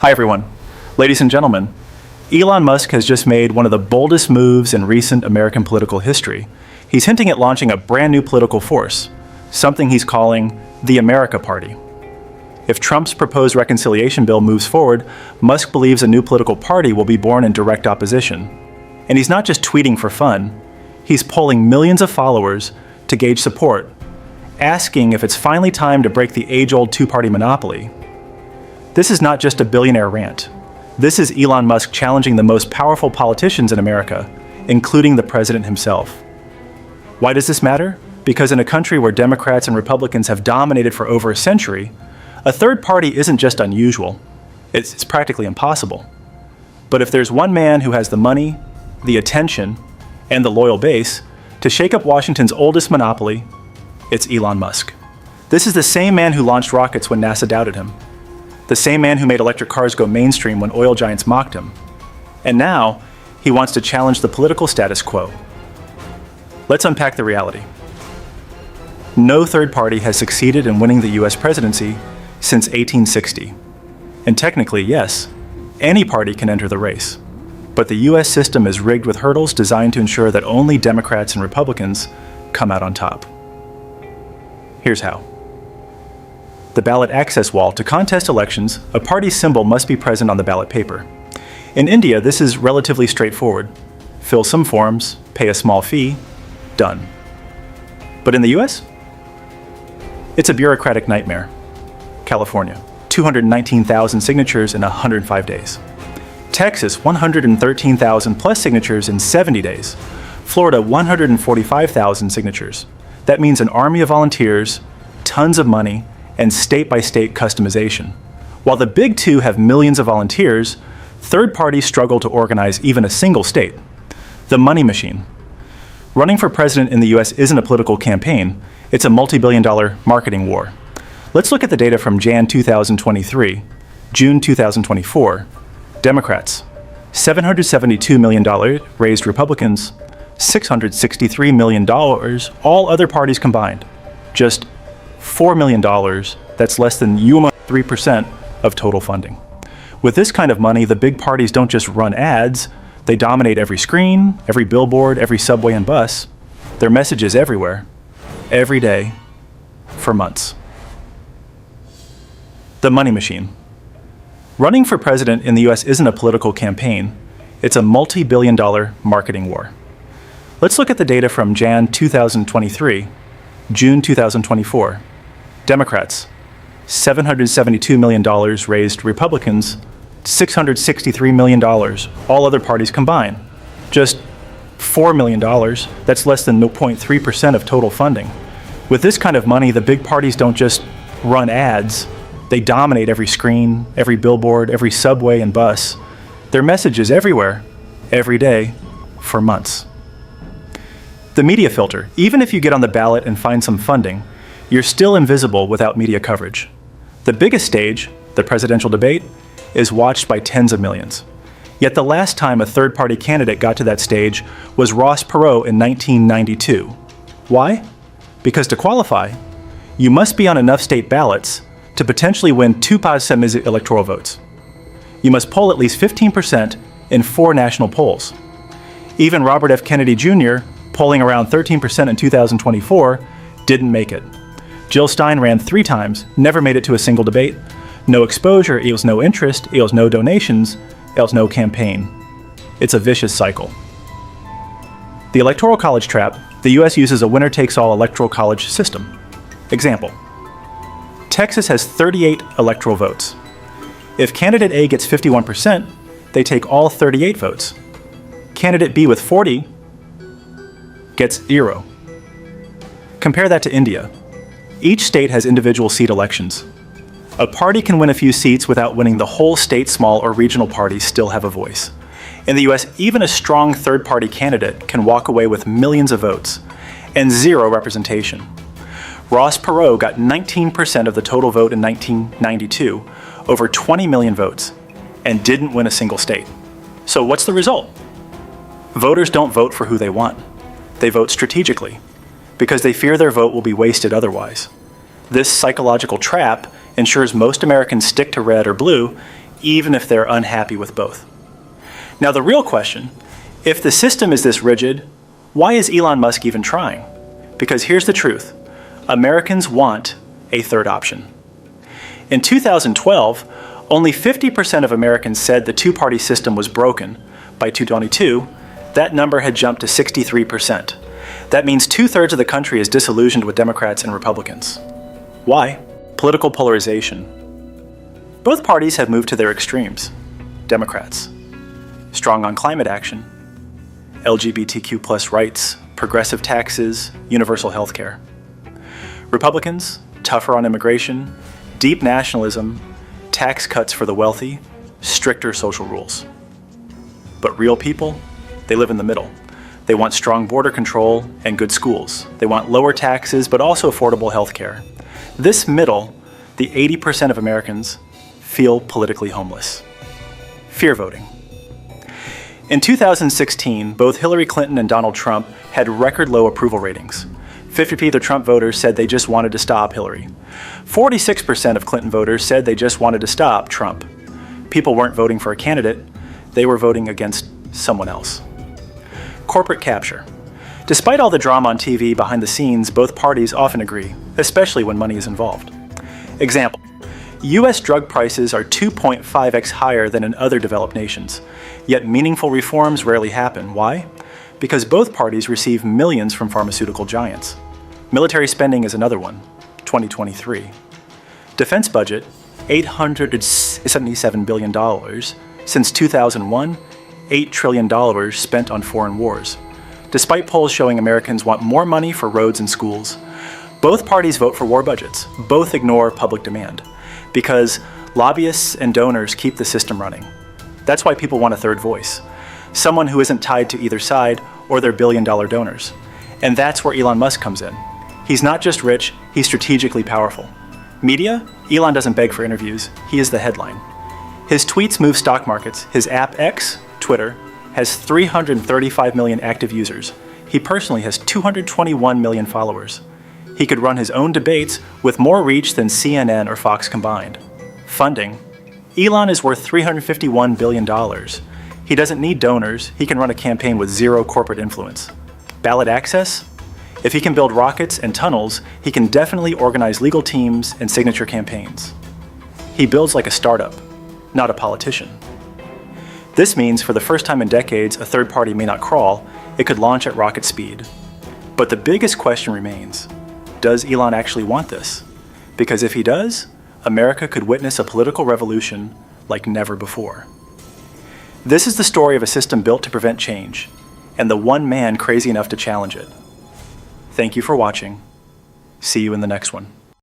Hi everyone. Ladies and gentlemen, Elon Musk has just made one of the boldest moves in recent American political history. He's hinting at launching a brand new political force, something he's calling the America Party. If Trump's proposed reconciliation bill moves forward, Musk believes a new political party will be born in direct opposition. And he's not just tweeting for fun, he's polling millions of followers to gauge support, asking if it's finally time to break the age-old two-party monopoly. This is not just a billionaire rant. This is Elon Musk challenging the most powerful politicians in America, including the president himself. Why does this matter? Because in a country where Democrats and Republicans have dominated for over a century, a third party isn't just unusual, it's practically impossible. But if there's one man who has the money, the attention, and the loyal base to shake up Washington's oldest monopoly, it's Elon Musk. This is the same man who launched rockets when NASA doubted him. The same man who made electric cars go mainstream when oil giants mocked him. And now, he wants to challenge the political status quo. Let's unpack the reality. No third party has succeeded in winning the US presidency since 1860. And technically, yes, any party can enter the race. But the US system is rigged with hurdles designed to ensure that only Democrats and Republicans come out on top. Here's how. The ballot access wall. To contest elections, a party's symbol must be present on the ballot paper. In India, this is relatively straightforward. Fill some forms, pay a small fee, done. But in the US? It's a bureaucratic nightmare. California, 219,000 signatures in 105 days. Texas, 113,000 plus signatures in 70 days. Florida, 145,000 signatures. That means an army of volunteers, tons of money, and state-by-state customization. While the big two have millions of volunteers, third parties struggle to organize even a single state. The money machine. Running for president in the US isn't a political campaign, it's a multi-billion-dollar marketing war. Let's look at the data from Jan 2023, June 2024. Democrats, $772 million raised Republicans, $663 million, all other parties combined. Just $4 million, that's less than 3% of total funding. With this kind of money, the big parties don't just run ads, they dominate every screen, every billboard, every subway and bus. Their message is everywhere, every day, for months. The money machine. Running for president in the US isn't a political campaign, it's a multi-billion-dollar marketing war. Let's look at the data from Jan 2023, June 2024. Democrats, $772 million raised Republicans, $663 million, all other parties combined. Just $4 million, that's less than 0.3% of total funding. With this kind of money, the big parties don't just run ads, they dominate every screen, every billboard, every subway and bus. Their message is everywhere, every day, for months. The media filter. Even if you get on the ballot and find some funding, you're still invisible without media coverage. The biggest stage, the presidential debate, is watched by tens of millions. Yet the last time a third-party candidate got to that stage was Ross Perot in 1992. Why? Because to qualify, you must be on enough state ballots to potentially win 2% electoral votes. You must poll at least 15% in 4 national polls. Even Robert F. Kennedy Jr., polling around 13% in 2024, didn't make it. Jill Stein ran 3 times, never made it to a single debate. No exposure equals no interest, equals no donations, equals no campaign. It's a vicious cycle. The Electoral College trap. The US uses a winner-takes-all electoral college system. Example. Texas has 38 electoral votes. If candidate A gets 51%, they take all 38 votes. Candidate B with 40 gets 0. Compare that to India. Each state has individual seat elections. A party can win a few seats without winning the whole state. Small or regional parties still have a voice. In the US, even a strong third-party candidate can walk away with millions of votes and 0 representation. Ross Perot got 19% of the total vote in 1992, over 20 million votes, and didn't win a single state. So what's the result? Voters don't vote for who they want. They vote strategically, because they fear their vote will be wasted otherwise. This psychological trap ensures most Americans stick to red or blue, even if they're unhappy with both. Now, the real question, if the system is this rigid, why is Elon Musk even trying? Because here's the truth. Americans want a third option. In 2012, only 50% of Americans said the two-party system was broken. By 2022, that number had jumped to 63%. That means 2/3 of the country is disillusioned with Democrats and Republicans. Why? Political polarization. Both parties have moved to their extremes. Democrats, strong on climate action, LGBTQ+ rights, progressive taxes, universal health care. Republicans, tougher on immigration, deep nationalism, tax cuts for the wealthy, stricter social rules. But real people, they live in the middle. They want strong border control and good schools. They want lower taxes, but also affordable health care. This middle, the 80% of Americans, feel politically homeless. Fear voting. In 2016, both Hillary Clinton and Donald Trump had record low approval ratings. 50% of the Trump voters said they just wanted to stop Hillary. 46% of Clinton voters said they just wanted to stop Trump. People weren't voting for a candidate, they were voting against someone else. Corporate capture. Despite all the drama on TV behind the scenes, both parties often agree, especially when money is involved. Example, US drug prices are 2.5x higher than in other developed nations, yet meaningful reforms rarely happen. Why? Because both parties receive millions from pharmaceutical giants. Military spending is another one, 2023. Defense budget, $877 billion. Since 2001, $8 trillion spent on foreign wars. Despite polls showing Americans want more money for roads and schools, both parties vote for war budgets. Both ignore public demand because lobbyists and donors keep the system running. That's why people want a third voice, someone who isn't tied to either side or their billion-dollar donors. And that's where Elon Musk comes in. He's not just rich, he's strategically powerful. Media? Elon doesn't beg for interviews, he is the headline. His tweets move stock markets. His app X, Twitter, has 335 million active users. He personally has 221 million followers. He could run his own debates with more reach than CNN or Fox combined. Funding. Elon is worth $351 billion. He doesn't need donors. He can run a campaign with zero corporate influence. Ballot access? If he can build rockets and tunnels, he can definitely organize legal teams and signature campaigns. He builds like a startup, not a politician. This means for the first time in decades, a third party may not crawl, it could launch at rocket speed. But the biggest question remains, does Elon actually want this? Because if he does, America could witness a political revolution like never before. This is the story of a system built to prevent change, and the one man crazy enough to challenge it. Thank you for watching. See you in the next one.